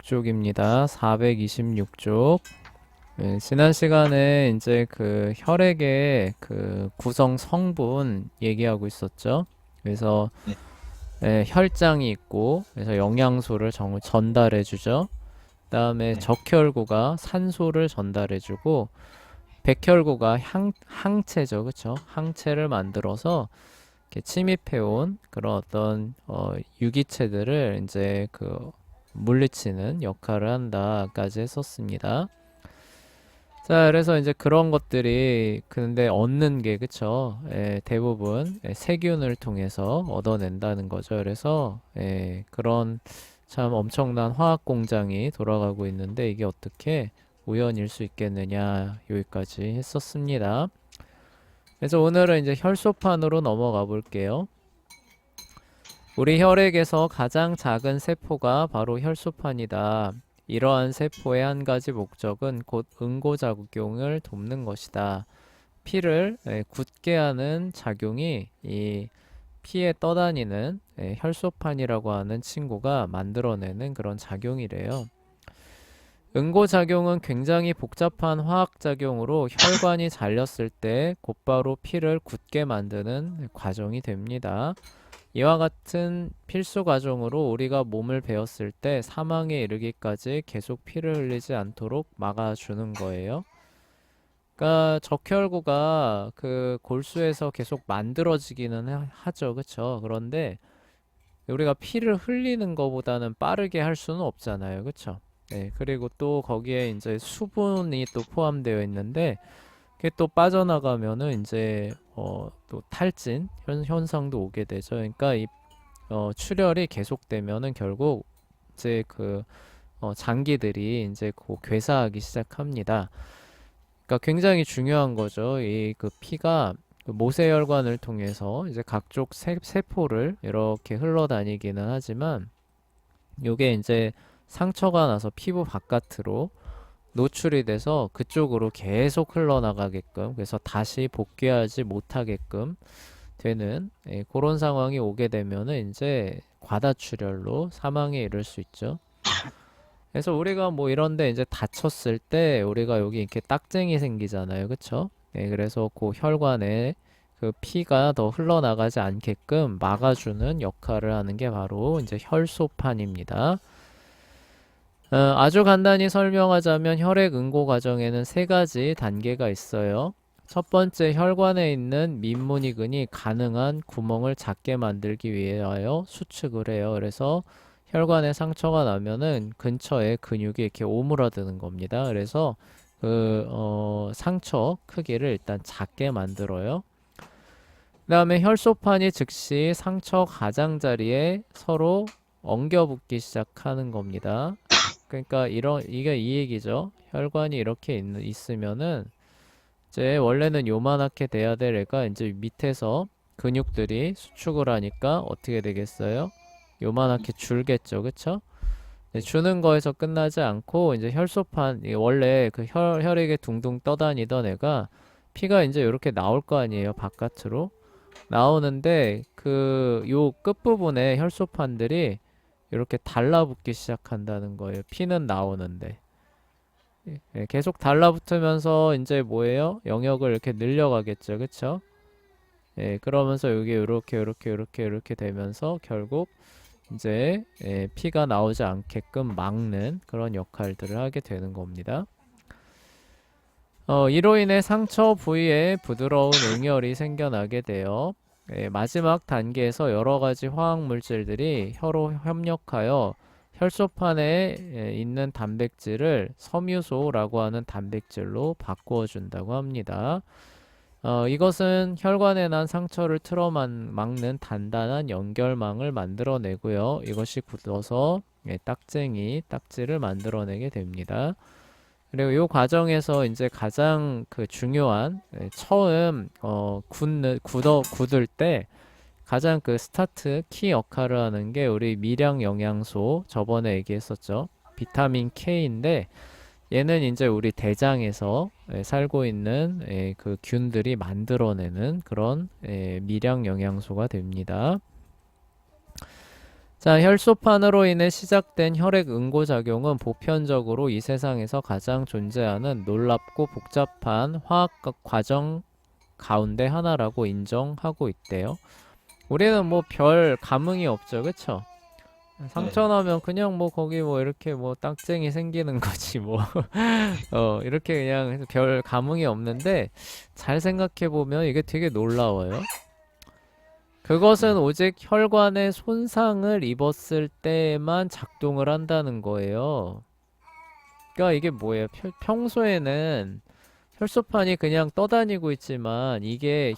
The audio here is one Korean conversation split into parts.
426쪽입니다. 426쪽. 네, 지난 시간에 이제 그 혈액의 그 구성 성분 얘기하고 있었죠. 그래서 네, 혈장이 있고, 그래서 영양소를 전달해 주죠. 그다음에 네, 적혈구가 산소를 전달해 주고, 백혈구가 항체죠. 그쵸? 항체를 만들어서 이렇게 침입해 온 그런 어떤 유기체들을 이제 그 물리치는 역할을 한다까지 했었습니다. 자, 그래서 이제 그런 것들이 근데 얻는 게 그쵸? 대부분 세균을 통해서 얻어낸다는 거죠. 그래서 그런 참 엄청난 화학 공장이 돌아가고 있는데 이게 어떻게 우연일 수 있겠느냐 여기까지 했었습니다. 그래서 오늘은 이제 혈소판으로 넘어가 볼게요. 우리 혈액에서 가장 작은 세포가 바로 혈소판이다. 이러한 세포의 한 가지 목적은 곧 응고작용을 돕는 것이다. 피를 굳게 하는 작용이 이 피에 떠다니는 혈소판이라고 하는 친구가 만들어내는 그런 작용이래요. 응고작용은 굉장히 복잡한 화학작용으로 혈관이 잘렸을 때 곧바로 피를 굳게 만드는 과정이 됩니다. 이와 같은 필수 과정으로 우리가 몸을 베었을 때 사망에 이르기까지 계속 피를 흘리지 않도록 막아주는 거예요. 그러니까 적혈구가 그 골수에서 계속 만들어지기는 하죠. 그쵸? 그런데 우리가 피를 흘리는 것보다는 빠르게 할 수는 없잖아요. 그쵸? 네, 그리고 또 거기에 이제 수분이 또 포함되어 있는데 그게 또 빠져나가면은 이제 또 탈진 현상도 오게 되죠. 그러니까 이 출혈이 계속되면은 결국 이제 그 장기들이 이제 괴사하기 시작합니다. 그러니까 굉장히 중요한 거죠. 이 그 피가 그 모세혈관을 통해서 이제 각종 세포를 이렇게 흘러다니기는 하지만 요게 이제 상처가 나서 피부 바깥으로 노출이 돼서 그쪽으로 계속 흘러나가게끔 그래서 다시 복귀하지 못하게끔 되는 그런 상황이 오게 되면은 이제 과다출혈로 사망에 이를 수 있죠. 그래서 우리가 뭐 이런데 이제 다쳤을 때 우리가 여기 이렇게 딱쟁이 생기잖아요. 그쵸? 그래서 그 혈관에 그 피가 더 흘러나가지 않게끔 막아주는 역할을 하는 게 바로 이제 혈소판입니다. 아주 간단히 설명하자면 혈액 응고 과정에는 세 가지 단계가 있어요. 첫 번째, 혈관에 있는 민문이근이 가능한 구멍을 작게 만들기 위하여 수축을 해요. 그래서 혈관에 상처가 나면은 근처에 근육이 이렇게 오므라드는 겁니다. 그래서 그 상처 크기를 일단 작게 만들어요. 그 다음에 혈소판이 즉시 상처 가장자리에 서로 엉겨붙기 시작하는 겁니다. 그러니까 이게 이 얘기죠. 혈관이 이렇게 있으면은 이제 원래는 요만하게 돼야 될 애가 이제 밑에서 근육들이 수축을 하니까 어떻게 되겠어요? 요만하게 줄겠죠. 그쵸? 네, 주는 거에서 끝나지 않고 이제 혈소판 원래 그 혈액에 둥둥 떠다니던 애가 피가 이제 이렇게 나올 거 아니에요. 바깥으로 나오는데 그 요 끝부분에 혈소판들이 이렇게 달라붙기 시작한다는 거예요. 피는 나오는데. 계속 달라붙으면서 이제 뭐예요? 영역을 이렇게 늘려가겠죠. 그쵸? 그러면서 여기 이렇게 되면서 결국 이제 피가 나오지 않게끔 막는 그런 역할들을 하게 되는 겁니다. 이로 인해 상처 부위에 부드러운 응열이 생겨나게 돼요. 마지막 단계에서 여러 가지 화학 물질들이 혀로 협력하여 혈소판에 있는 단백질을 섬유소라고 하는 단백질로 바꾸어 준다고 합니다. 이것은 혈관에 난 상처를 막는 단단한 연결망을 만들어내고요. 이것이 굳어서 딱지를 만들어내게 됩니다. 그리고 이 과정에서 이제 가장 그 중요한 처음 굳을 때 가장 그 스타트 키 역할을 하는 게 우리 미량 영양소 저번에 얘기했었죠. 비타민 K인데 얘는 이제 우리 대장에서 살고 있는 그 균들이 만들어내는 그런 미량 영양소가 됩니다. 자, 혈소판으로 인해 시작된 혈액 응고작용은 보편적으로 이 세상에서 가장 존재하는 놀랍고 복잡한 화학 과정 가운데 하나라고 인정하고 있대요. 우리는 뭐 별 감흥이 없죠, 그쵸? 상처 네. 나면 그냥 뭐 거기 뭐 이렇게 뭐 땅증이 생기는 거지 뭐. 이렇게 그냥 해서 별 감흥이 없는데 잘 생각해 보면 이게 되게 놀라워요. 그것은 네. 오직 혈관에 손상을 입었을 때만 작동을 한다는 거예요. 그러니까 이게 뭐예요? 평소에는 혈소판이 그냥 떠다니고 있지만 이게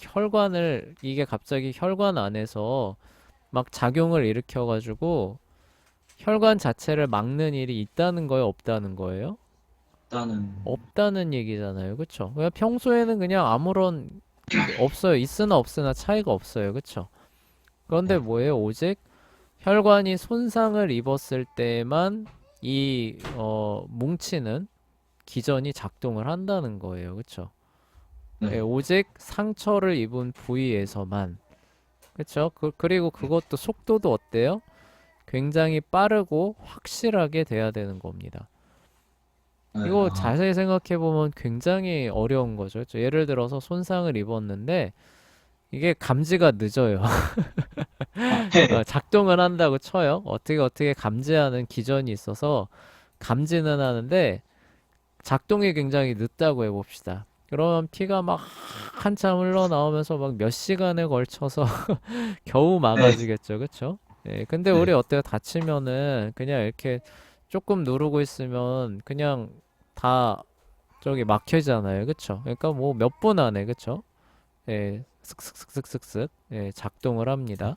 갑자기 혈관 안에서 막 작용을 일으켜가지고 혈관 자체를 막는 일이 있다는 거예요? 없다는 거예요? 일단은 없다는 얘기잖아요. 그쵸? 그냥 평소에는 그냥 아무런 없어요. 있으나 없으나 차이가 없어요. 그쵸? 그런데 네. 뭐예요? 오직 혈관이 손상을 입었을 때만 뭉치는 기전이 작동을 한다는 거예요. 그쵸? 예, 네. 오직 상처를 입은 부위에서만. 그쵸? 그리고 그것도 속도도 어때요? 굉장히 빠르고 확실하게 돼야 되는 겁니다. 네. 이거 아, 자세히 생각해 보면 굉장히 어려운 거죠. 그쵸? 예를 들어서 손상을 입었는데 이게 감지가 늦어요. 네. 작동을 한다고 쳐요. 어떻게 감지하는 기전이 있어서 감지는 하는데 작동이 굉장히 늦다고 해봅시다. 그러면 피가 막 한참 흘러나오면서 막 몇 시간에 걸쳐서 겨우 네. 막아지겠죠. 그쵸? 예, 근데 우리 네. 어때요? 다치면은 그냥 이렇게 조금 누르고 있으면 그냥 다 저기 막혀지잖아요. 그쵸? 그러니까 뭐 몇 분 안에, 그쵸? 예, 슥슥슥슥슥슥 예, 작동을 합니다.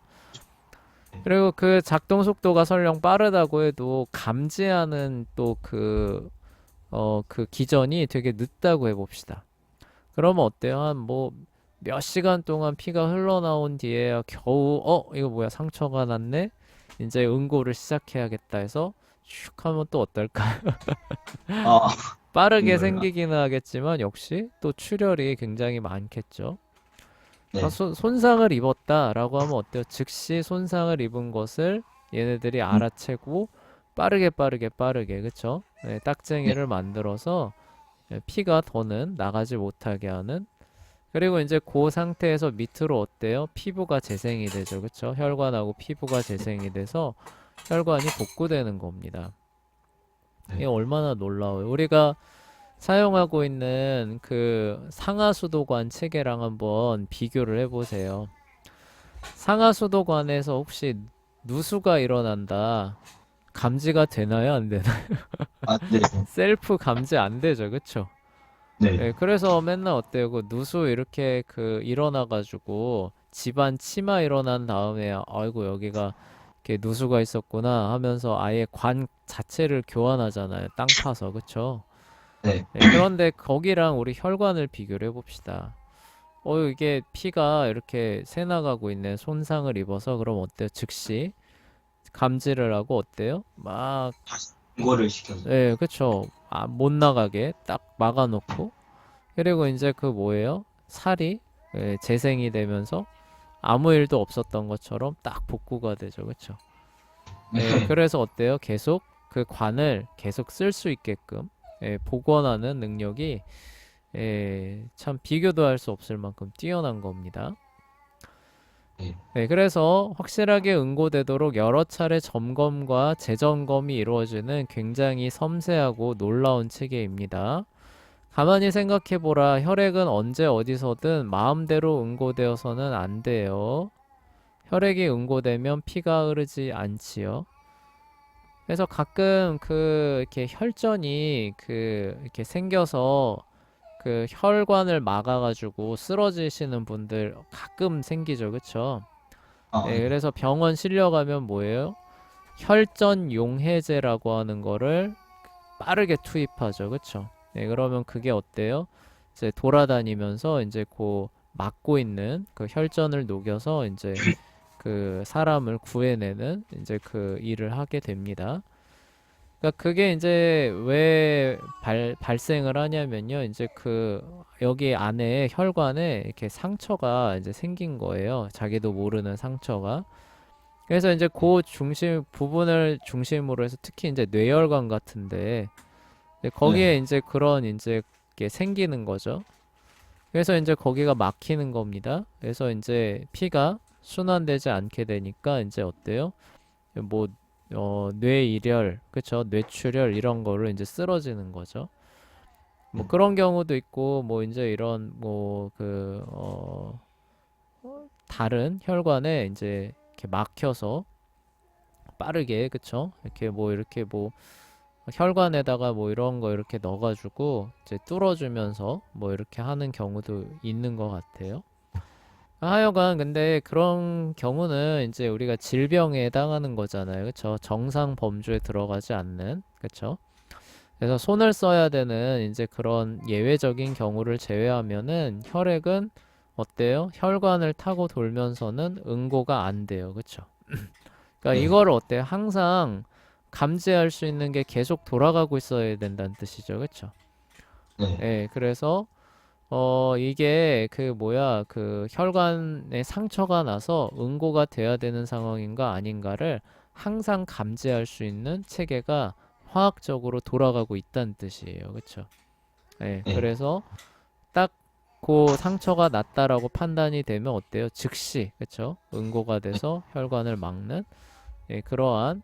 그리고 그 작동 속도가 설령 빠르다고 해도 감지하는 또 그 기전이 되게 늦다고 해봅시다. 그러면 어때요? 한 뭐 몇 시간 동안 피가 흘러나온 뒤에 겨우 이거 뭐야 상처가 났네? 이제 응고를 시작해야겠다 해서 슉 하면 또 어떨까? 아, 빠르게 이거요. 생기기는 하겠지만 역시 또 출혈이 굉장히 많겠죠. 그러니까 네. 손상을 입었다라고 하면 어때요? 즉시 손상을 입은 것을 얘네들이 음, 알아채고 빠르게 그쵸? 네, 네. 딱쟁이를 만들어서 피가 더는 나가지 못하게 하는. 그리고 이제 그 상태에서 밑으로 어때요? 피부가 재생이 되죠. 그쵸? 혈관하고 피부가 재생이 돼서 혈관이 복구되는 겁니다. 이게 네. 얼마나 놀라워요. 우리가 사용하고 있는 그 상하수도관 체계랑 한번 비교를 해보세요. 상하수도관에서 혹시 누수가 일어난다. 감지가 되나요? 안 되나요? 아, 네. 셀프 감지 안 되죠. 그쵸? 네. 예, 그래서 맨날 어때요? 그 누수 이렇게 그 일어나가지고 집안 치마 일어난 다음에 아이고 여기가 이렇게 누수가 있었구나 하면서 아예 관 자체를 교환하잖아요. 땅 파서. 그쵸? 네. 예, 그런데 거기랑 우리 혈관을 비교를 해봅시다. 이게 피가 이렇게 새나가고 있네. 손상을 입어서 그럼 어때요? 즉시 감지를 하고 어때요? 막, 다시 이거를 시켜서. 예, 그쵸. 못 나가게 딱 막아놓고 그리고 이제 그 뭐예요? 살이 재생이 되면서 아무 일도 없었던 것처럼 딱 복구가 되죠. 그쵸? 예, 네. 그래서 어때요? 계속 그 관을 계속 쓸 수 있게끔 복원하는 능력이 참 비교도 할 수 없을 만큼 뛰어난 겁니다. 네. 네, 그래서 확실하게 응고되도록 여러 차례 점검과 재점검이 이루어지는 굉장히 섬세하고 놀라운 체계입니다. 가만히 생각해보라. 혈액은 언제 어디서든 마음대로 응고되어서는 안 돼요. 혈액이 응고되면 피가 흐르지 않지요. 그래서 가끔 이렇게 혈전이 이렇게 생겨서 그 혈관을 막아가지고 쓰러지시는 분들 가끔 생기죠. 그쵸? 아, 예, 네. 그래서 병원 실려가면 뭐예요? 혈전 용해제라고 하는 거를 빠르게 투입하죠. 그쵸? 네, 그러면 그게 어때요? 이제 돌아다니면서 이제 막고 있는 그 혈전을 녹여서 이제 그 사람을 구해내는 이제 그 일을 하게 됩니다. 그러니까 그게 이제 왜 발생을 하냐면요. 이제 여기 안에 혈관에 이렇게 상처가 이제 생긴 거예요. 자기도 모르는 상처가. 그래서 이제 그 중심 부분을 중심으로 해서 특히 이제 뇌혈관 같은데 이제 거기에 네. 이제 그런 이제 게 생기는 거죠. 그래서 이제 거기가 막히는 겁니다. 그래서 이제 피가 순환되지 않게 되니까 이제 어때요? 뭐 뇌일혈, 그쵸? 뇌출혈 이런 거를 이제 쓰러지는 거죠. 뭐 음. 그런 경우도 있고 뭐 이제 이런 다른 혈관에 이제 이렇게 막혀서 빠르게 그쵸? 이렇게 뭐 혈관에다가 뭐 이런 거 이렇게 넣어가지고 이제 뚫어주면서 뭐 이렇게 하는 경우도 있는 것 같아요. 하여간 근데 그런 경우는 이제 우리가 질병에 해당하는 거잖아요. 그쵸? 정상 범주에 들어가지 않는 그쵸? 그래서 손을 써야 되는 이제 그런 예외적인 경우를 제외하면은 혈액은 어때요? 혈관을 타고 돌면서는 응고가 안 돼요. 그쵸? 그러니까 네. 이거를 어때요? 항상 감지할 수 있는 게 계속 돌아가고 있어야 된다는 뜻이죠. 그쵸? 네. 예, 그래서 이게 그 혈관에 상처가 나서 응고가 돼야 되는 상황인가 아닌가를 항상 감지할 수 있는 체계가 화학적으로 돌아가고 있다는 뜻이에요. 그쵸? 예, 네. 그래서 딱 그 상처가 났다라고 판단이 되면 어때요? 즉시, 그쵸? 응고가 돼서 혈관을 막는 예, 그러한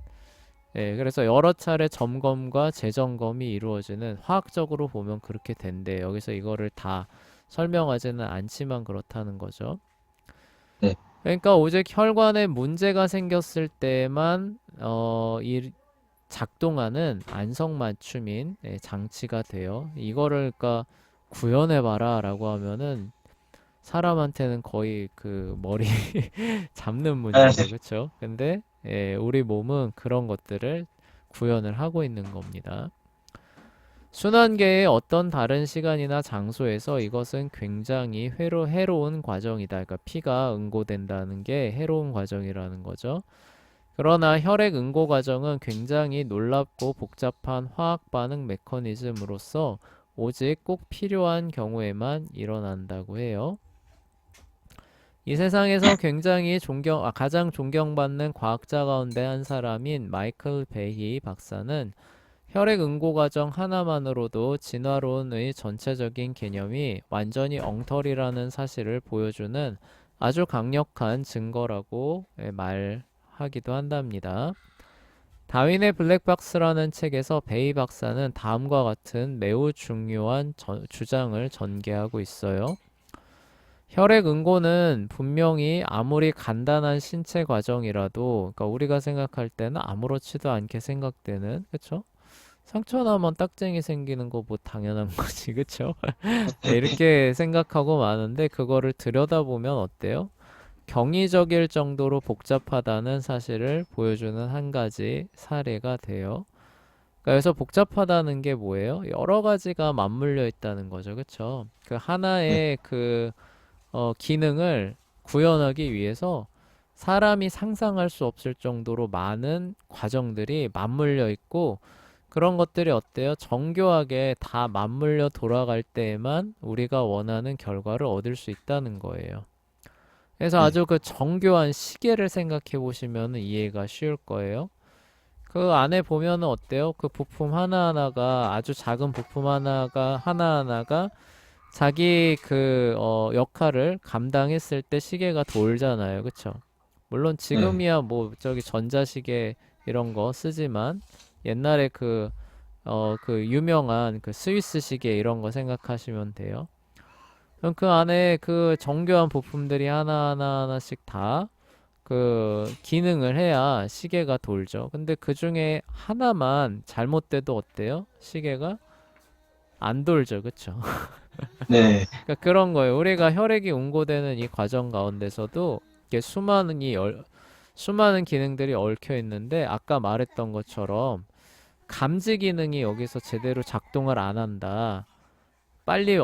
그래서 여러 차례 점검과 재점검이 이루어지는 화학적으로 보면 그렇게 된대. 여기서 이거를 다 설명하지는 않지만 그렇다는 거죠. 네. 그러니까 오직 혈관에 문제가 생겼을 때만 이 작동하는 안성맞춤인 장치가 돼요. 이거를 그러니까 구현해봐라라고 하면은 사람한테는 거의 그 머리 잡는 문제죠, 그쵸? 근데 우리 몸은 그런 것들을 구현을 하고 있는 겁니다. 순환계의 어떤 다른 시간이나 장소에서 이것은 굉장히 해로운 과정이다. 그러니까 피가 응고된다는 게 해로운 과정이라는 거죠. 그러나 혈액 응고 과정은 굉장히 놀랍고 복잡한 화학 반응 메커니즘으로서 오직 꼭 필요한 경우에만 일어난다고 해요. 이 세상에서 가장 존경받는 과학자 가운데 한 사람인 마이클 베이 박사는 혈액 응고 과정 하나만으로도 진화론의 전체적인 개념이 완전히 엉터리라는 사실을 보여주는 아주 강력한 증거라고 말하기도 한답니다. 다윈의 블랙박스라는 책에서 베이 박사는 다음과 같은 매우 중요한 주장을 전개하고 있어요. 혈액 응고는 분명히 아무리 간단한 신체 과정이라도, 그러니까 우리가 생각할 때는 아무렇지도 않게 생각되는, 그쵸? 상처 나면 딱쟁이 생기는 거 뭐 당연한 거지, 그쵸? 이렇게 생각하고 마는데 그거를 들여다보면 어때요? 경이적일 정도로 복잡하다는 사실을 보여주는 한 가지 사례가 돼요. 그러니까 여기서 복잡하다는 게 뭐예요? 여러 가지가 맞물려 있다는 거죠, 그쵸? 그 네. 하나의 기능을 구현하기 위해서 사람이 상상할 수 없을 정도로 많은 과정들이 맞물려 있고 그런 것들이 어때요? 정교하게 다 맞물려 돌아갈 때에만 우리가 원하는 결과를 얻을 수 있다는 거예요. 그래서 네. 아주 그 정교한 시계를 생각해 보시면 이해가 쉬울 거예요. 그 안에 보면은 어때요? 그 부품 하나하나가 아주 작은 부품 하나하나가 자기 역할을 감당했을 때 시계가 돌잖아요. 그쵸? 물론 네. 지금이야 뭐 저기 전자시계 이런 거 쓰지만 옛날에 그 유명한 그 스위스 시계 이런 거 생각하시면 돼요. 그럼 그 안에 그 정교한 부품들이 하나하나씩 다 그 기능을 해야 시계가 돌죠. 근데 그 중에 하나만 잘못돼도 어때요? 시계가 안 돌죠. 그쵸? 네. 그러니까 그런 거예요. 우리가 혈액이 응고되는 이 과정 가운데서도 이렇게 수많은 기능들이 얽혀 있는데 아까 말했던 것처럼 감지 기능이 여기서 제대로 작동을 안 한다. 빨리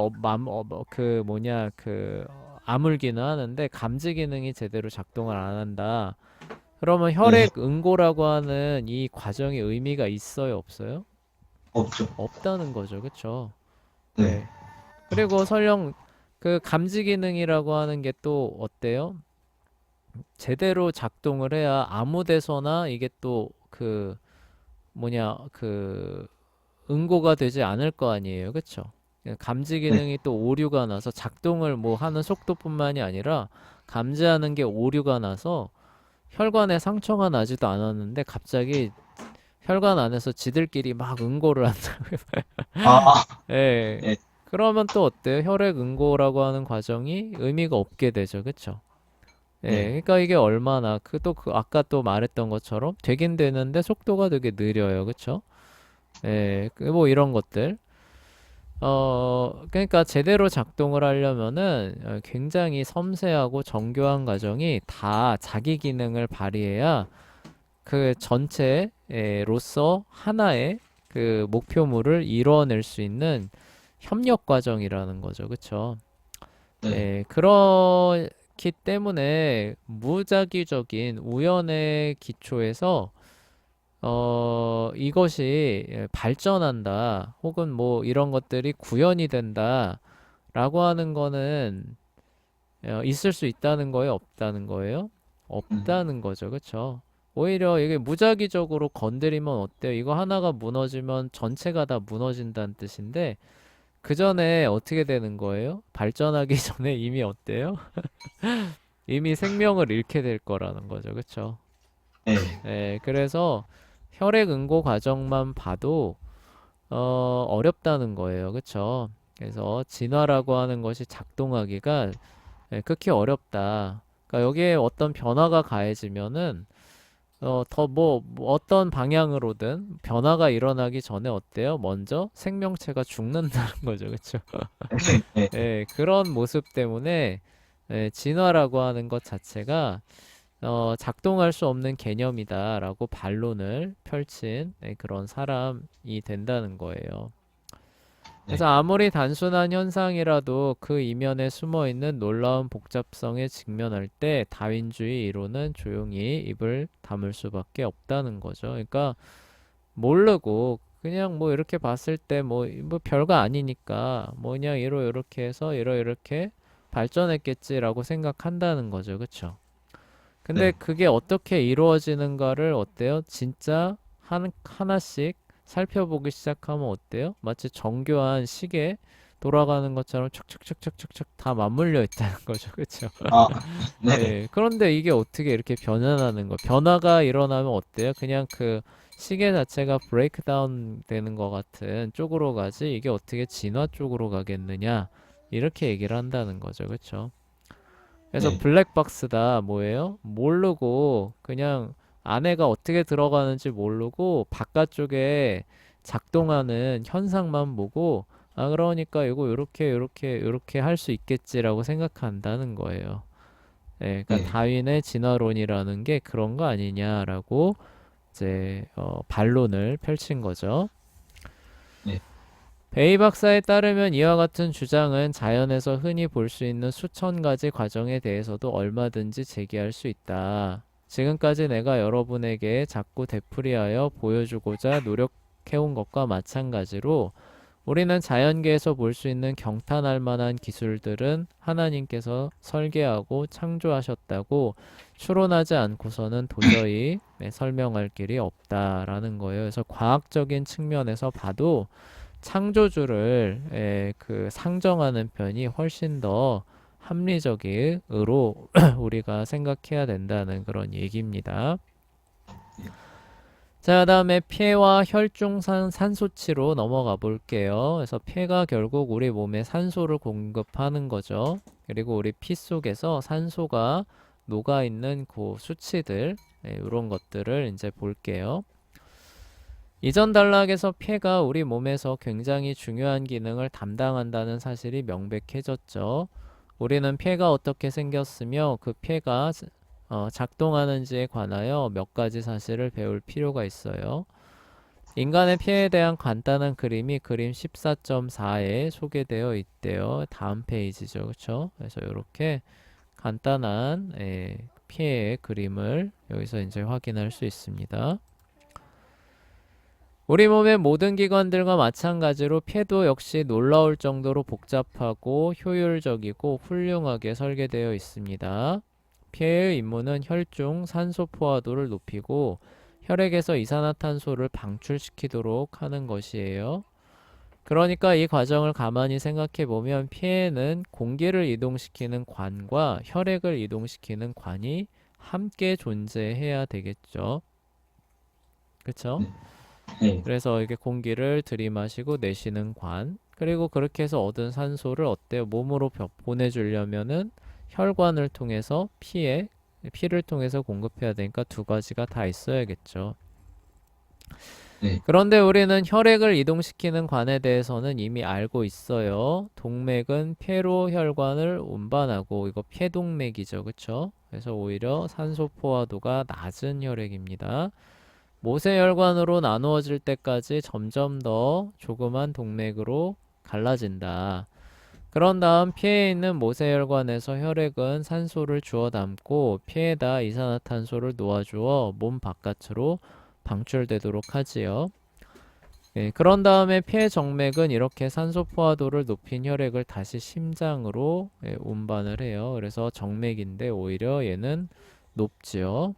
아물기는 하는데 감지 기능이 제대로 작동을 안 한다. 그러면 네. 혈액 응고라고 하는 이 과정이 의미가 있어요, 없어요? 없죠. 없다는 거죠, 그쵸? 네. 예. 그리고 설령 그 감지 기능이라고 하는 게 또 어때요? 제대로 작동을 해야 아무 데서나 이게 또 그 뭐냐 그 응고가 되지 않을 거 아니에요. 그쵸? 감지 네. 기능이 또 오류가 나서 작동을 뭐 하는 속도뿐만이 아니라 감지하는 게 오류가 나서 혈관에 상처가 나지도 않았는데 갑자기 혈관 안에서 지들끼리 막 응고를 한다고요. 아, 예. 네. 그러면 또 어때요? 혈액 응고라고 하는 과정이 의미가 없게 되죠. 그쵸? 예. 네. 그러니까 이게 얼마나 그 아까 또 말했던 것처럼 되긴 되는데 속도가 되게 느려요. 그쵸? 예. 뭐 이런 것들. 그러니까 제대로 작동을 하려면은 굉장히 섬세하고 정교한 과정이 다 자기 기능을 발휘해야 그 전체로서 하나의 그 목표물을 이루어낼 수 있는 협력 과정이라는 거죠. 그쵸? 네. 예, 그렇기 때문에 무작위적인 우연의 기초에서 이것이 발전한다, 혹은 뭐 이런 것들이 구현이 된다, 라고 하는 거는 있을 수 있다는 거예요, 없다는 거예요? 음, 없다는 거죠, 그쵸? 오히려 이게 무작위적으로 건드리면 어때요? 이거 하나가 무너지면 전체가 다 무너진다는 뜻인데, 그 전에 어떻게 되는 거예요? 발전하기 전에 이미 어때요? 이미 생명을 잃게 될 거라는 거죠, 그쵸? 네. 그래서 혈액 응고 과정만 봐도 어렵다는 거예요. 그쵸? 그래서 진화라고 하는 것이 작동하기가 극히 어렵다. 그러니까 여기에 어떤 변화가 가해지면은 더 뭐 어떤 방향으로든 변화가 일어나기 전에 어때요? 먼저 생명체가 죽는다는 거죠. 그쵸? 네. 그런 모습 때문에 진화라고 하는 것 자체가 작동할 수 없는 개념이다라고 반론을 펼친 그런 사람이 된다는 거예요. 그래서 네. 아무리 단순한 현상이라도 그 이면에 숨어 있는 놀라운 복잡성에 직면할 때 다윈주의 이론은 조용히 입을 다물 수밖에 없다는 거죠. 그러니까 모르고 그냥 뭐 이렇게 봤을 때 뭐 별거 아니니까 뭐 그냥 이렇게 해서 이렇게 발전했겠지라고 생각한다는 거죠. 그쵸? 근데 네. 그게 어떻게 이루어지는가를 어때요? 진짜 하나씩 살펴보기 시작하면 어때요? 마치 정교한 시계 돌아가는 것처럼 척척척척척척 다 맞물려 있다는 거죠. 그렇죠? 아, 네. 그런데 이게 어떻게 이렇게 변화하는 거? 변화가 일어나면 어때요? 그냥 그 시계 자체가 브레이크 다운 되는 것 같은 쪽으로 가지 이게 어떻게 진화 쪽으로 가겠느냐? 이렇게 얘기를 한다는 거죠. 그렇죠? 그래서 네. 블랙박스다 뭐예요? 모르고 그냥 안에가 어떻게 들어가는지 모르고 바깥쪽에 작동하는 현상만 보고 아 그러니까 이거 요렇게 할 수 있겠지라고 생각한다는 거예요. 그러니까 네. 다윈의 진화론이라는 게 그런 거 아니냐라고 이제 반론을 펼친 거죠. 네. 베이 박사에 따르면 이와 같은 주장은 자연에서 흔히 볼 수 있는 수천 가지 과정에 대해서도 얼마든지 제기할 수 있다. 지금까지 내가 여러분에게 자꾸 되풀이하여 보여주고자 노력해온 것과 마찬가지로 우리는 자연계에서 볼 수 있는 경탄할 만한 기술들은 하나님께서 설계하고 창조하셨다고 추론하지 않고서는 도저히 설명할 길이 없다라는 거예요. 그래서 과학적인 측면에서 봐도 창조주를 그 상정하는 편이 훨씬 더 합리적으로 우리가 생각해야 된다는 그런 얘기입니다. 자, 다음에 폐와 혈중산 산소치로 넘어가 볼게요. 그래서 폐가 결국 우리 몸에 산소를 공급하는 거죠. 그리고 우리 피 속에서 산소가 녹아 있는 그 수치들, 이런 것들을 이제 볼게요. 이전 단락에서 폐가 우리 몸에서 굉장히 중요한 기능을 담당한다는 사실이 명백해졌죠. 우리는 폐가 어떻게 생겼으며 그 폐가 작동하는지에 관하여 몇 가지 사실을 배울 필요가 있어요. 인간의 폐에 대한 간단한 그림이 그림 14.4에 소개되어 있대요. 다음 페이지죠. 그렇죠? 그래서 이렇게 간단한 폐의 그림을 여기서 이제 확인할 수 있습니다. 우리 몸의 모든 기관들과 마찬가지로 폐도 역시 놀라울 정도로 복잡하고 효율적이고 훌륭하게 설계되어 있습니다. 폐의 임무는 혈중 산소 포화도를 높이고 혈액에서 이산화탄소를 방출시키도록 하는 것이에요. 그러니까 이 과정을 가만히 생각해 보면 폐에는 공기를 이동시키는 관과 혈액을 이동시키는 관이 함께 존재해야 되겠죠. 그쵸? 네. 그래서 이게 공기를 들이마시고 내쉬는 관, 그리고 그렇게 해서 얻은 산소를 어때요? 몸으로 보내주려면은 혈관을 통해서 피를 통해서 공급해야 되니까 두 가지가 다 있어야겠죠. 네. 그런데 우리는 혈액을 이동시키는 관에 대해서는 이미 알고 있어요. 동맥은 폐로 혈관을 운반하고, 이거 폐동맥이죠. 그쵸? 그래서 오히려 산소 포화도가 낮은 혈액입니다. 모세혈관으로 나누어질 때까지 점점 더 조그만 동맥으로 갈라진다. 그런 다음 폐에 있는 모세혈관에서 혈액은 산소를 주워 담고 폐에다 이산화탄소를 놓아주어 몸 바깥으로 방출되도록 하지요. 예, 그런 다음에 폐 정맥은 이렇게 산소 포화도를 높인 혈액을 다시 심장으로 운반을 해요. 그래서 정맥인데 오히려 얘는 높지요.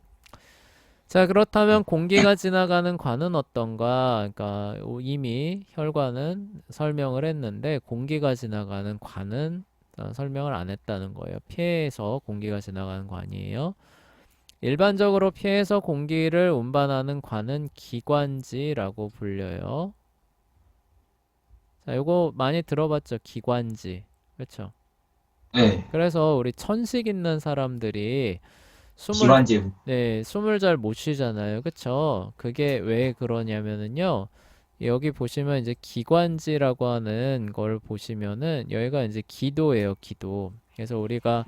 자, 그렇다면 공기가 지나가는 관은 어떤가? 그러니까 이미 혈관은 설명을 했는데 공기가 지나가는 관은 설명을 안 했다는 거예요. 폐에서 공기가 지나가는 관이에요. 일반적으로 폐에서 공기를 운반하는 관은 기관지라고 불려요. 자, 이거 많이 들어봤죠? 기관지. 그렇죠? 네. 그래서 우리 천식 있는 사람들이 숨을 기관지. 숨을 잘 못 쉬잖아요. 그쵸? 그게 왜 그러냐면은요. 여기 보시면 이제 기관지라고 하는 걸 보시면은 여기가 이제 기도예요, 기도. 그래서 우리가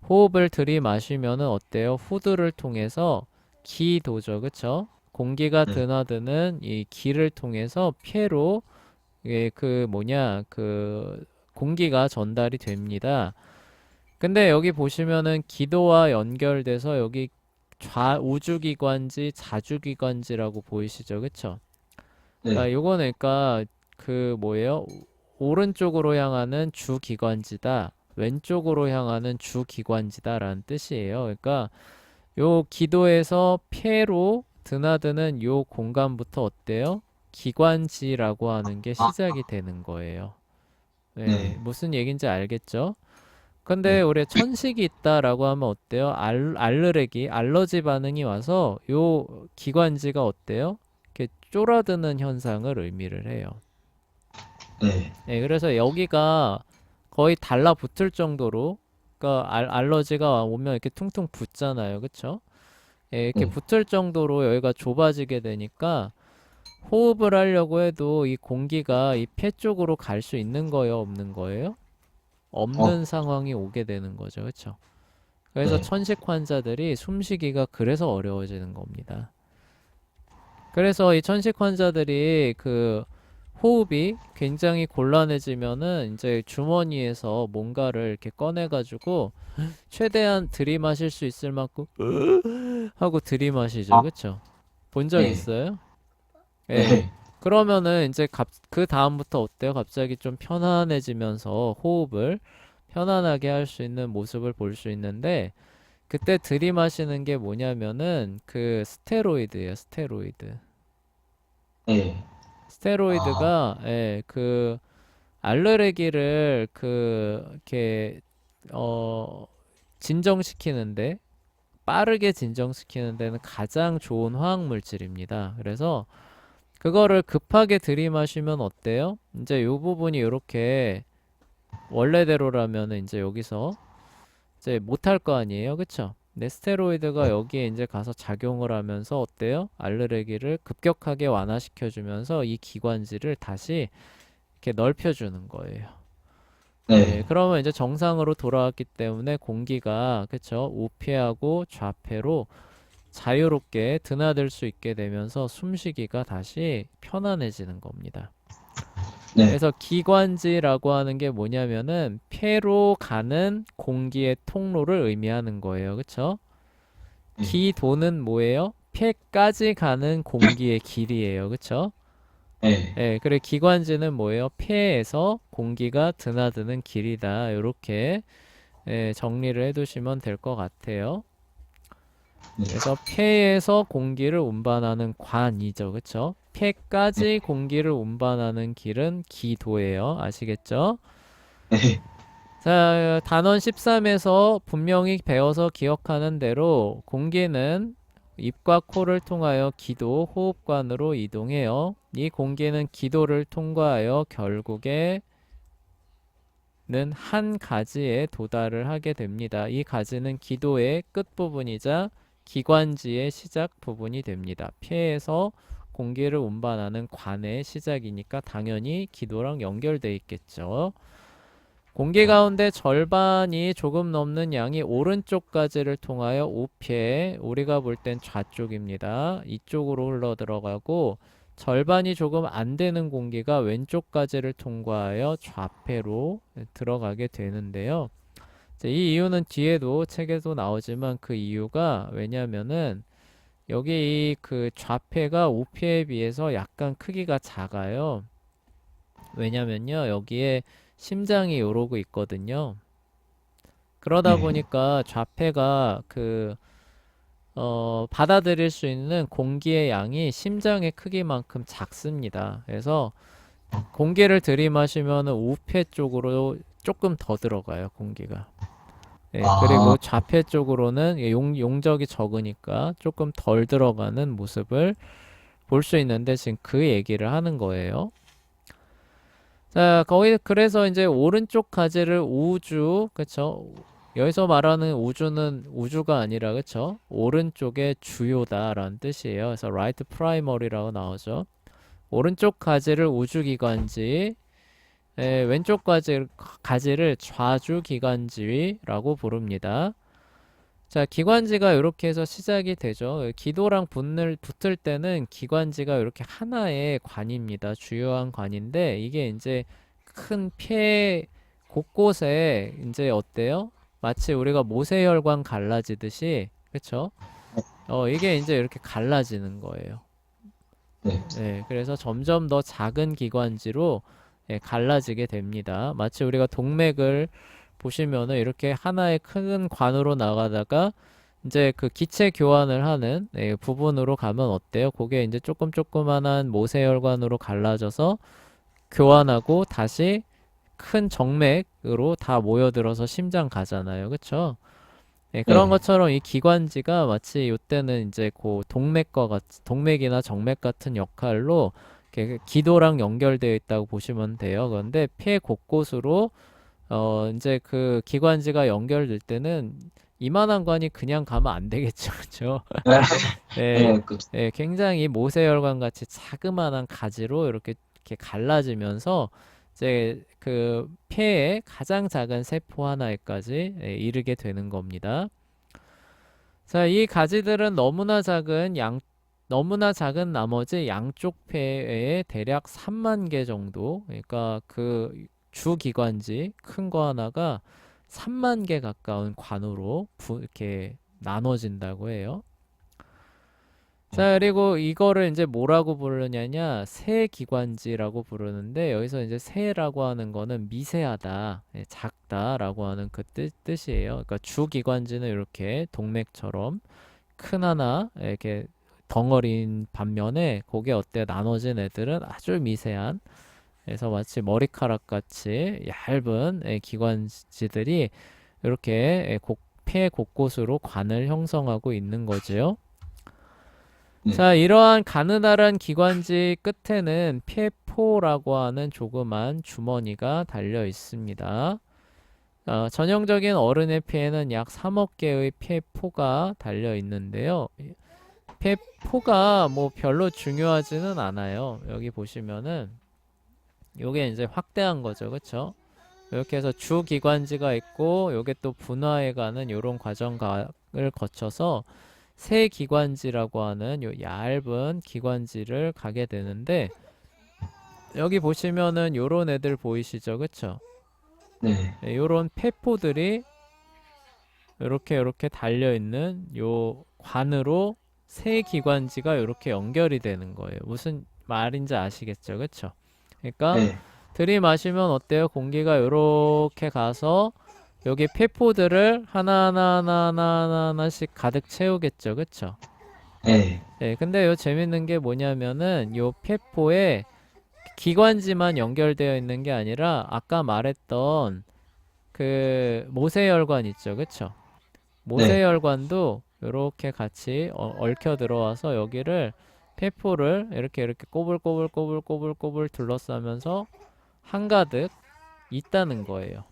호흡을 들이마시면은 어때요? 후두를 통해서 기도죠. 그쵸? 공기가 네. 드나드는 이 기를 통해서 폐로 이게 그 공기가 전달이 됩니다. 근데 여기 보시면은 기도와 연결돼서 여기 우주기관지, 자주기관지라고 보이시죠? 그쵸? 그러니까 네. 요거는 그러니까 그 뭐예요? 오른쪽으로 향하는 주기관지다. 왼쪽으로 향하는 주기관지다라는 뜻이에요. 그러니까 요 기도에서 폐로 드나드는 요 공간부터 어때요? 기관지라고 하는 게 아, 시작이 되는 거예요. 네, 네. 무슨 얘기인지 알겠죠? 근데 네. 우리 천식이 있다라고 하면 어때요? 알르레기, 알러지 반응이 와서 요 기관지가 어때요? 이렇게 쫄아드는 현상을 의미를 해요. 네. 네, 그래서 여기가 거의 달라붙을 정도로, 그러니까 알러지가 오면 이렇게 퉁퉁 붓잖아요, 그쵸? 예, 이렇게 네. 붙을 정도로 여기가 좁아지게 되니까 호흡을 하려고 해도 이 공기가 이 폐 쪽으로 갈 수 있는 거예요, 없는 거예요? 어, 없는 상황이 오게 되는 거죠, 그쵸? 그래서 네. 천식 환자들이 숨쉬기가 그래서 어려워지는 겁니다. 그래서 이 천식 환자들이 그 호흡이 굉장히 곤란해지면은 이제 주머니에서 뭔가를 이렇게 꺼내가지고 최대한 들이마실 수 있을 만큼 하고 들이마시죠. 아, 그쵸? 본 적 네. 있어요? 예. 네. 그러면은 이제 그 다음부터 어때요? 갑자기 좀 편안해지면서 호흡을 편안하게 할 수 있는 모습을 볼 수 있는데 그때 들이마시는 게 뭐냐면은 그 스테로이드예요, 스테로이드. 네. 아, 스테로이드가 그 알레르기를 이렇게 어 진정시키는데 빠르게 진정시키는 데는 가장 좋은 화학 물질입니다. 그래서 그거를 급하게 들이마시면 어때요? 이제 요 부분이 이렇게 원래대로라면은 이제 여기서 이제 못할 거 아니에요, 그쵸? 근데 스테로이드가 네. 여기에 이제 가서 작용을 하면서 어때요? 알레르기를 급격하게 완화시켜주면서 이 기관지를 다시 이렇게 넓혀주는 거예요. 예, 네. 그러면 이제 정상으로 돌아왔기 때문에 공기가, 그쵸? 우폐하고 좌폐로 자유롭게 드나들 수 있게 되면서 숨쉬기가 다시 편안해지는 겁니다. 네. 그래서 기관지라고 하는 게 뭐냐면은 폐로 가는 공기의 통로를 의미하는 거예요. 그쵸? 네. 기도는 뭐예요? 폐까지 가는 공기의 길이에요. 그쵸? 네. 예, 그리고 기관지는 뭐예요? 폐에서 공기가 드나드는 길이다. 이렇게 정리를 해두시면 될 것 같아요. 네. 그래서 폐에서 공기를 운반하는 관이죠. 그쵸? 네. 폐까지 공기를 운반하는 길은 기도예요. 아시겠죠? 네. 자, 단원 13에서 분명히 배워서 기억하는 대로 공기는 입과 코를 통하여 기도, 호흡관으로 이동해요. 이 공기는 기도를 통과하여 결국에 는 한 가지에 도달을 하게 됩니다. 이 가지는 기도의 끝부분이자 기관지의 시작 부분이 됩니다. 폐에서 공기를 운반하는 관의 시작이니까 당연히 기도랑 연결돼 있겠죠. 공기 가운데 절반이 조금 넘는 양이 오른쪽 가지를 통하여 우폐, 우리가 볼 땐 좌쪽입니다. 이쪽으로 흘러 들어가고 절반이 조금 안 되는 공기가 왼쪽 가지를 통과하여 좌폐로 들어가게 되는데요. 이 이유는 뒤에도 책에도 나오지만 그 이유가 왜냐면은 여기 이 그 좌폐가 우폐에 비해서 약간 크기가 작아요. 왜냐면요, 여기에 심장이 요러고 있거든요. 그러다 네. 보니까 좌폐가 받아들일 수 있는 공기의 양이 심장의 크기만큼 작습니다. 그래서 공기를 들이마시면 우폐 쪽으로 조금 더 들어가요, 공기가. 예, 아, 그리고 좌폐 쪽으로는 용적이 적으니까 조금 덜 들어가는 모습을 볼 수 있는데 지금 그 얘기를 하는 거예요. 자, 거기 그래서 이제 오른쪽 가지를 우주, 그쵸? 여기서 말하는 우주는 우주가 아니라, 그쵸? 오른쪽의 주요다라는 뜻이에요. 그래서 right primary라고 나오죠. 오른쪽 가지를 우주기관지, 왼쪽 가지를 좌주기관지라고 부릅니다. 자, 기관지가 이렇게 해서 시작이 되죠. 기도랑 붙을 때는 기관지가 이렇게 하나의 관입니다. 주요한 관인데 이게 이제 큰 폐 곳곳에 이제 어때요? 마치 우리가 모세혈관 갈라지듯이, 그쵸? 이게 이제 이렇게 갈라지는 거예요. 네. 네, 그래서 점점 더 작은 기관지로 갈라지게 됩니다. 마치 우리가 동맥을 보시면은 이렇게 하나의 큰 관으로 나가다가 이제 그 기체 교환을 하는 부분으로 가면 어때요? 그게 이제 조그만한 모세혈관으로 갈라져서 교환하고 다시 큰 정맥으로 다 모여들어서 심장 가잖아요. 그쵸? 그런 네. 것처럼 이 기관지가 마치 이때는 이제 동맥이나 정맥 같은 역할로 이렇게 기도랑 연결되어 있다고 보시면 돼요. 그런데 폐 곳곳으로 이제 그 기관지가 연결될 때는 이만한 관이 그냥 가면 안 되겠죠. 그죠? 예, 네. 그, 굉장히 모세혈관 같이 자그마한 가지로 이렇게 갈라지면서 이제 그 폐의 가장 작은 세포 하나에까지 이르게 되는 겁니다. 자, 이 가지들은 너무나 작은 나머지 양쪽 폐에 대략 3만 개 정도, 그러니까 그 주기관지 큰 거 하나가 3만 개 가까운 관으로 이렇게 나눠진다고 해요. 네. 자, 그리고 이거를 이제 뭐라고 부르냐냐, 세기관지라고 부르는데, 여기서 이제 세라고 하는 거는 미세하다, 작다라고 하는 그 뜻이에요. 그러니까 주기관지는 이렇게 동맥처럼 큰 하나, 이렇게 덩어리인 반면에, 그게 어때? 나눠진 애들은 아주 미세한, 그래서 마치 머리카락 같이 얇은 기관지들이 이렇게 폐 곳곳으로 관을 형성하고 있는 거죠. 네. 자, 이러한 가느다란 기관지 끝에는 폐포라고 하는 조그만 주머니가 달려 있습니다. 전형적인 어른의 폐에는 약 3억 개의 폐포가 달려 있는데요. 폐포가 뭐 별로 중요하지는 않아요. 여기 보시면은 요게 이제 확대한 거죠. 그쵸? 이렇게 해서 주기관지가 있고 요게 또 분화해 가는 요런 과정을 거쳐서 세기관지라고 하는 요 얇은 기관지를 가게 되는데 여기 보시면은 요런 애들 보이시죠? 그쵸? 네. 요런 폐포들이 이렇게 달려 있는 요 관으로 세기관지가 이렇게 연결이 되는 거예요. 무슨 말인지 아시겠죠? 그쵸? 그러니까 네. 들이마시면 어때요? 공기가 이렇게 가서 여기 폐포들을 하나씩 가득 채우겠죠. 그쵸? 네. 예, 근데 요 재밌는 게 뭐냐면은 요 폐포에 기관지만 연결되어 있는 게 아니라 아까 말했던 그 모세혈관 있죠. 그쵸? 네. 모세혈관도 이렇게 같이 얽혀 들어와서 여기를 폐포를 이렇게 꼬불꼬불 둘러싸면서 한가득 있다는 거예요.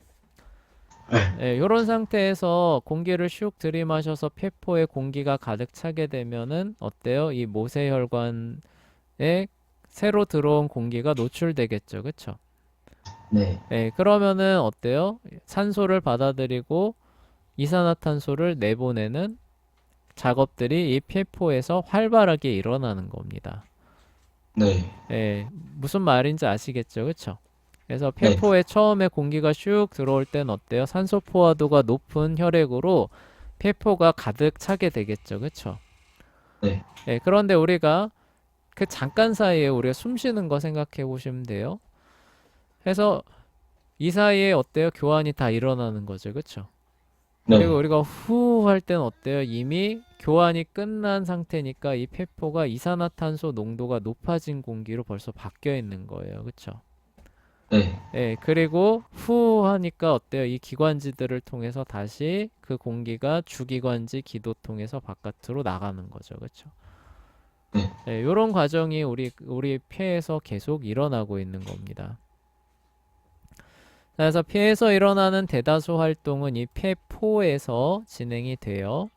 네. 예, 이런 상태에서 공기를 슉 들이마셔서 폐포에 공기가 가득 차게 되면은 어때요? 이 모세혈관에 새로 들어온 공기가 노출되겠죠. 그쵸? 네. 예, 그러면은 어때요? 산소를 받아들이고 이산화탄소를 내보내는 작업들이 이 폐포에서 활발하게 일어나는 겁니다. 네. 예, 무슨 말인지 아시겠죠? 그쵸? 그래서 네. 폐포에 처음에 공기가 슉 들어올 땐 어때요? 산소 포화도가 높은 혈액으로 폐포가 가득 차게 되겠죠. 그쵸? 네. 예, 그런데 우리가 그 잠깐 사이에 우리가 숨 쉬는 거 생각해 보시면 돼요. 그래서 이 사이에 어때요? 교환이 다 일어나는 거죠. 그쵸? 그리고 네. 우리가 후 할 땐 어때요? 이미 교환이 끝난 상태니까 이 폐포가 이산화탄소 농도가 높아진 공기로 벌써 바뀌어 있는 거예요. 그쵸? 네. 예, 그리고 후 하니까 어때요? 이 기관지들을 통해서 다시 그 공기가 주기관지 기도 통해서 바깥으로 나가는 거죠. 그쵸? 네. 예, 요런 과정이 우리 폐에서 계속 일어나고 있는 겁니다. 자, 그래서 폐에서 일어나는 대다수 활동은 이 폐포에서 진행이 돼요.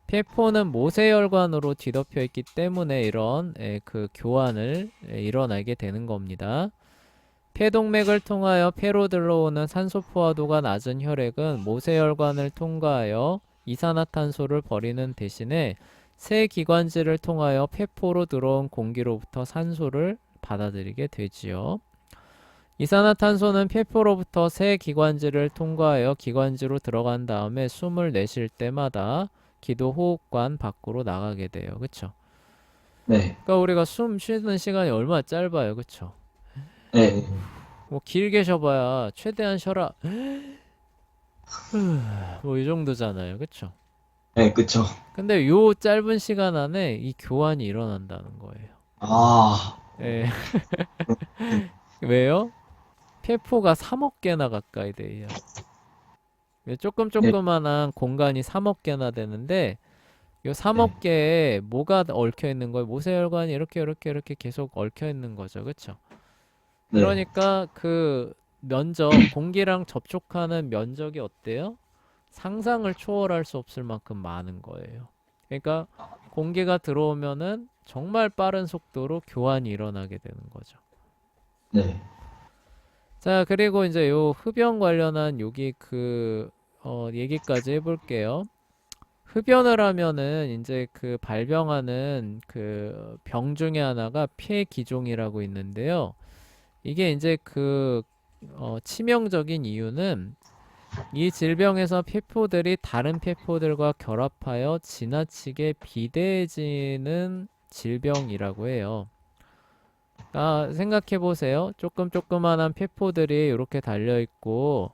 폐포는 모세혈관으로 뒤덮여 있기 때문에 이런 그 교환을 일어나게 되는 겁니다. 폐동맥을 통하여 폐로 들어오는 산소 포화도가 낮은 혈액은 모세혈관을 통과하여 이산화탄소를 버리는 대신에 새 기관지를 통하여 폐포로 들어온 공기로부터 산소를 받아들이게 되지요. 이산화탄소는 폐포로부터 새 기관지를 통과하여 기관지로 들어간 다음에 숨을 내쉴 때마다 기도 호흡관 밖으로 나가게 돼요. 그쵸? 네. 그러니까 우리가 숨 쉬는 시간이 얼마나 짧아요. 그쵸? 네. 뭐 길게 쉬어봐야 최대한 쉬어라. 뭐 이 정도잖아요. 그쵸? 네. 그쵸. 근데 요 짧은 시간 안에 이 교환이 일어난다는 거예요. 아. 예. 왜요? 폐포가 3억 개나 가까이 돼요. 네. 조그만한 공간이 3억 개나 되는데 요 네. 3억 개에 뭐가 얽혀 있는 거예요? 모세혈관이 이렇게 계속 얽혀 있는 거죠. 그쵸? 네. 그러니까 그 공기랑 접촉하는 면적이 어때요? 상상을 초월할 수 없을 만큼 많은 거예요. 그러니까 공기가 들어오면은 정말 빠른 속도로 교환이 일어나게 되는 거죠. 네. 자, 그리고 이제 요 흡연 관련한 여기 얘기까지 해볼게요. 흡연을 하면은 이제 그 발병하는 그 병 중에 하나가 폐기종이라고 있는데요. 이게 이제 치명적인 이유는 이 질병에서 폐포들이 다른 폐포들과 결합하여 지나치게 비대해지는 질병이라고 해요. 아, 생각해 보세요. 조그만한 폐포들이 이렇게 달려 있고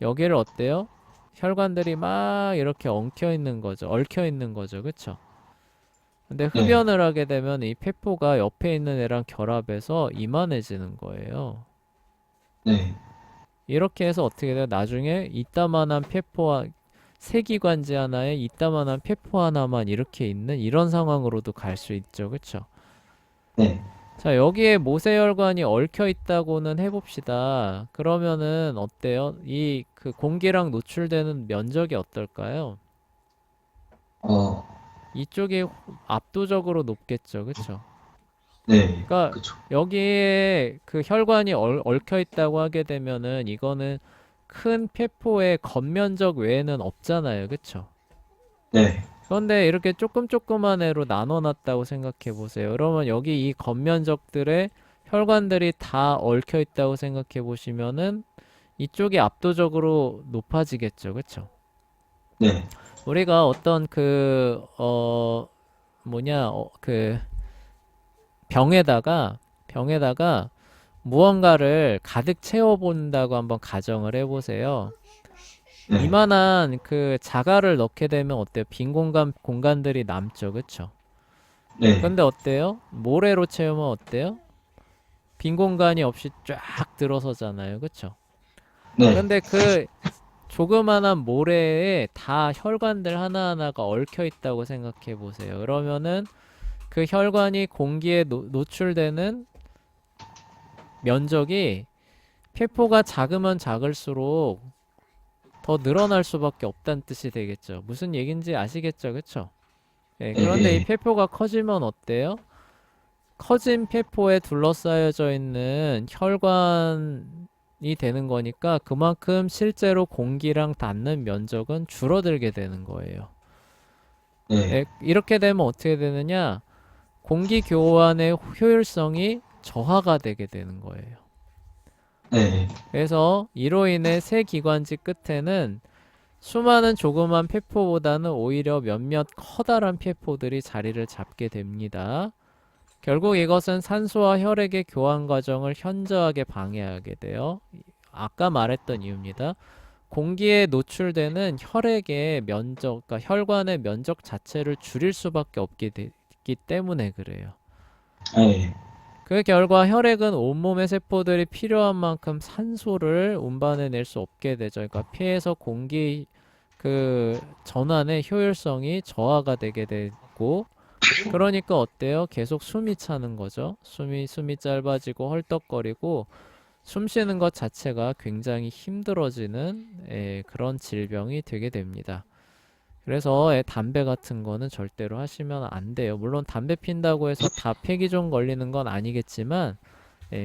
여기를 어때요? 혈관들이 막 이렇게 얽혀 있는 거죠. 그쵸? 근데 네. 흡연을 하게 되면 이 폐포가 옆에 있는 애랑 결합해서 이만해지는 거예요. 네. 이렇게 해서 어떻게 돼요? 나중에 이따만한 세기관지 하나에 이따만한 폐포 하나만 이렇게 있는 이런 상황으로도 갈 수 있죠. 그쵸? 네. 자, 여기에 모세혈관이 얽혀 있다고는 해봅시다. 그러면은 어때요? 이 그 공기랑 노출되는 면적이 어떨까요? 어. 이쪽이 압도적으로 높겠죠. 그쵸? 네. 그러니까 그쵸. 여기에 그 혈관이 얽혀 있다고 하게 되면은 이거는 큰 폐포의 겉면적 외에는 없잖아요. 그쵸? 네. 그런데 이렇게 조그만 애로 나눠놨다고 생각해 보세요. 그러면 여기 이 겉면적들의 혈관들이 다 얽혀 있다고 생각해 보시면은 이쪽이 압도적으로 높아지겠죠. 그쵸? 네. 우리가 어떤 병에다가 무언가를 가득 채워본다고 한번 가정을 해보세요. 네, 이만한 그 자갈을 넣게 되면 어때요? 빈 공간들이 남죠. 그쵸? 네, 근데 어때요? 모래로 채우면 어때요? 빈 공간이 없이 쫙 들어서잖아요. 그쵸? 네, 근데 그 조그만한 모래에 다 혈관들 하나하나가 얽혀 있다고 생각해 보세요. 그러면은 그 혈관이 공기에 노출되는 면적이 폐포가 작으면 작을수록 더 늘어날 수밖에 없다는 뜻이 되겠죠. 무슨 얘기인지 아시겠죠? 그쵸? 예, 네, 그런데 이 네, 폐포가 커지면 어때요? 커진 폐포에 둘러싸여져 있는 혈관이 되는 거니까 그만큼 실제로 공기랑 닿는 면적은 줄어들게 되는 거예요. 네, 예, 이렇게 되면 어떻게 되느냐? 공기 교환의 효율성이 저하가 되게 되는 거예요. 네, 그래서 이로 인해 새 기관지 끝에는 수많은 조그만 폐포보다는 오히려 몇몇 커다란 폐포들이 자리를 잡게 됩니다. 결국 이것은 산소와 혈액의 교환 과정을 현저하게 방해하게 돼요. 아까 말했던 이유입니다. 공기에 노출되는 혈액의 면적, 그러니까 혈관의 면적 자체를 줄일 수밖에 없게 되기 때문에 그래요. 네, 그 결과 혈액은 온몸의 세포들이 필요한 만큼 산소를 운반해낼 수 없게 되죠. 그러니까 폐에서 공기 그 전환의 효율성이 저하가 되게 되고, 그러니까 어때요? 계속 숨이 차는 거죠. 숨이 짧아지고 헐떡거리고 숨 쉬는 것 자체가 굉장히 힘들어지는 그런 질병이 되게 됩니다. 그래서 담배 같은 거는 절대로 하시면 안 돼요. 물론 담배 핀다고 해서 다 폐기종 걸리는 건 아니겠지만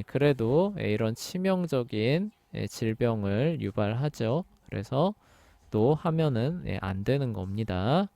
그래도 이런 치명적인 질병을 유발하죠. 그래서 또 하면은 안 되는 겁니다.